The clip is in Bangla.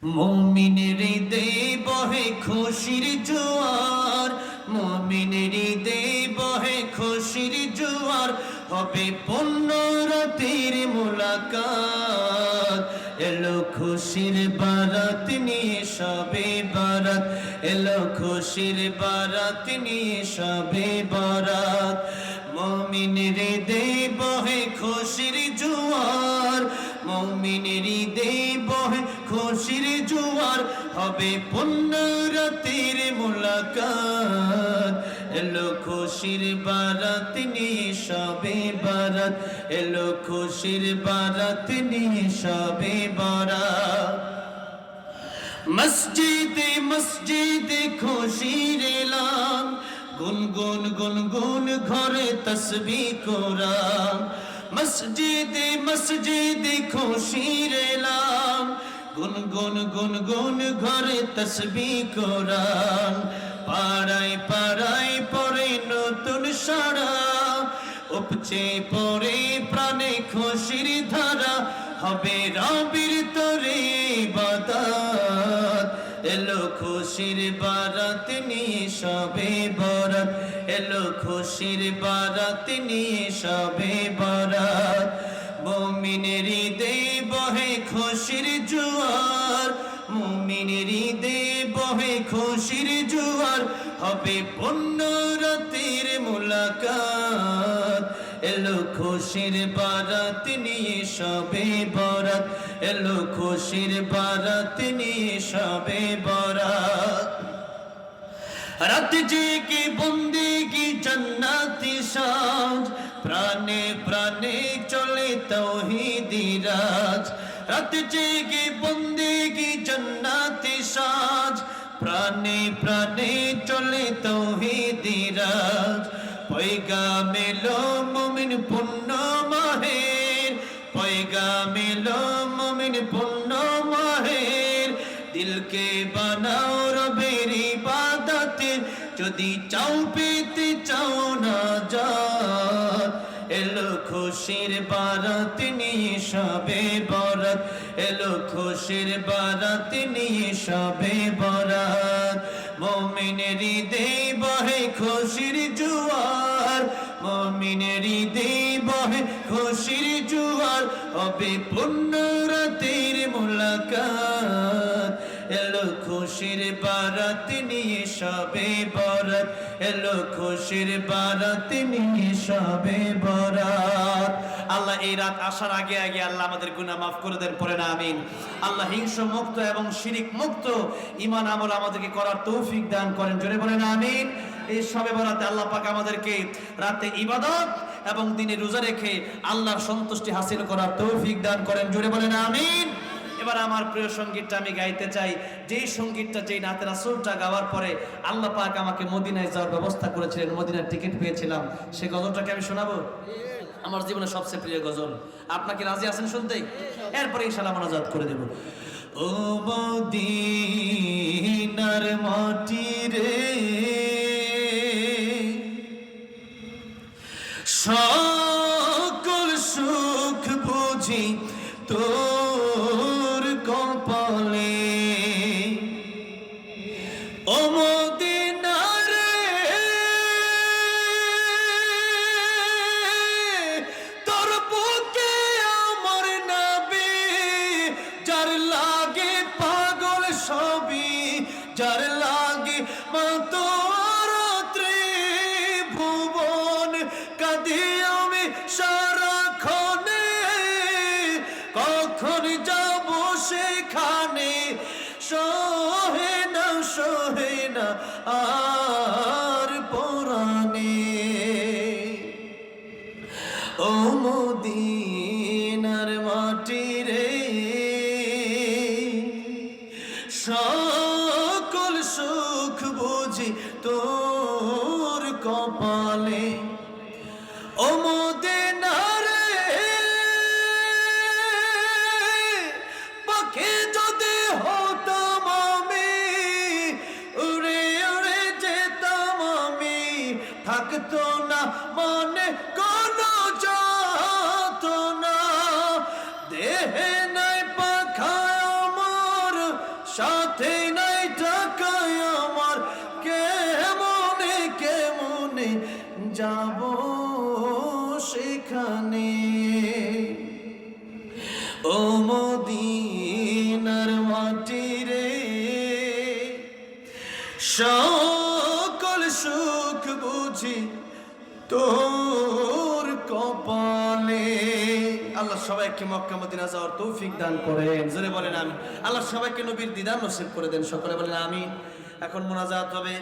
মুমিনের হৃদয়ে বহে খুশির জোয়ার, মুমিনের হৃদয়ে বহে খুশির জোয়ার, হবে পূর্ণ রাতের মুলাকাত। এলো খুশির বারাত নিয়ে সবে বারাত, এলো খুশির বারাত নিয়ে সবে বারাত। মুমিনের হৃদয়ে বহে খুশির জোয়ার, মুমিনের হৃদয়ে বহে খুশির জোয়ার, হবে পূর্ণ রাতের মুলাকাত। এলো খুশির বারাত নিয়ে সবে বারাত, এলো খুশির বারাত নিয়ে সবে বারাত। মসজিদে মসজিদে খুশির এলান, গুনগুন গুনগুন ঘরে তসবিহ কোরআন। মসজিদে মসজিদে খুশির এলান, গুনগুন গুনগুন ঘরে তসবিহ কোরআন। পাড়ায় পাড়ায় পড়ে নতুন সারা, উপচে পড়ে প্রাণে খুশির ধারা, হবে রবির তরে ইবাদত। এলো খুশির বারাত নিয়ে সবে বারাত, এলো খুশির বারাত নিয়ে সবে বারাত। মুমিনের হৃদয়ে বহে খুশির জোয়ার, মুমিনের হৃদয়ে বহে খুশির জোয়ার, হবে পূর্ণ রাতের মুলাকাত। এলো খুশির বারাত নিয়ে সবে বারাত, এলো খুশির বারাত নিয়ে সবে বারাত। রাত জেগে বন্দেগি জান্নাতি সাজ, প্রাণে প্রাণে চলে তাওহীদি রাজ। রাত জেগে বন্দেগি জান্নাতি সাজ, প্রাণে প্রাণে চলে তাওহীদি রাজ। পয়গাম এলো মুমিন পুণ্য মাহের, পয়গাম এলো মুমিন পুণ্য মাহের। দিলকে বানাও রবের ইবাদতে, যদি চাও পেতে চাও না জাত। এলো খুশির বারাত নিয়ে সবে বারাত, এলো খুশির বারাত নিয়ে সবে বারাত। মুমিনের হৃদয়ে বহে খুশির জোয়ার, মুমিনের হৃদয়ে বহে খুশির জোয়ার, হবে পূর্ণ রাতের মুলাকাত। এলো খুশির বারাত নিয়ে সবে বারাত, এলো খুশির বারাত নিয়ে সবে বারাত। আল্লাহ এই রাত আসার আগে আগে আল্লাহ আমাদের গুনাহ মাফ করে দেন, পড়ে না আমিন। আল্লাহ হিংসা মুক্ত এবং শিরিক মুক্ত ঈমান আমল আমাদেরকে করার তৌফিক দান করেন, জোরে বলেন আমিন। এই সবে বরাতে আল্লাহ পাক আমাদেরকে রাতে ইবাদত এবং দিনে রোজা রেখে আল্লাহর সন্তুষ্টি হাসিল করার তৌফিক দান করেন, জোরে বলেন আমিন। এবার আমার প্রিয় সঙ্গীতটা আমি গাইতে চাই, যেই সঙ্গীতটা, যেই নাতে রাসূলটা গাওয়ার পরে আল্লাহ পাক আমাকে মদিনায় যাওয়ার ব্যবস্থা করেছিলেন, মদিনার টিকিট পেয়েছিলাম, সেই গজলটাকে আমি শোনাবো। আমার জীবনের সবচেয়ে প্রিয় গজল। আপনাকে রাজি আছেন শুনতে? এরপরে ইনশাআল্লাহ মোনাজাত করে দেব। ও মদিনার মাটি রে, সকল সুখ বুঝি তোর কপালে। ও মদিনা রে, তোর বুকে আমার নবী, যার লাগে পাগল সবই, যার লাগে মা তোর ত্রিভুবন। কাঁদি আমি সারাক্ষণে, কখন যাব সেখানে, সহে না সহে না আর পরাণে। ও মদিনার মাটি রে, সকল সুখ বুঝি তোর কপালে। ও মদিনা রে, পাখি যদি হতাম আমি, উড়ে উড়ে যেতাম আমি, থাকতো না মনে কোনো যাতনা। দেহে নাই পাখা আমার, সাথে নাই টাকায় আমার কেমনে কেমনে যাব সেখানে ও মদিনার মাটি রে সকল সুখ বুঝি তোর কপালে আল্লাহ সবাইকে মক্কা মদিনা যাওয়ার তৌফিক দান করেন জোরে বলেন আমিন আল্লাহ সবাইকে নবীর দিদার নসিব করে দেন সকলে বলেন আমিন এখন মোনাজাত হবে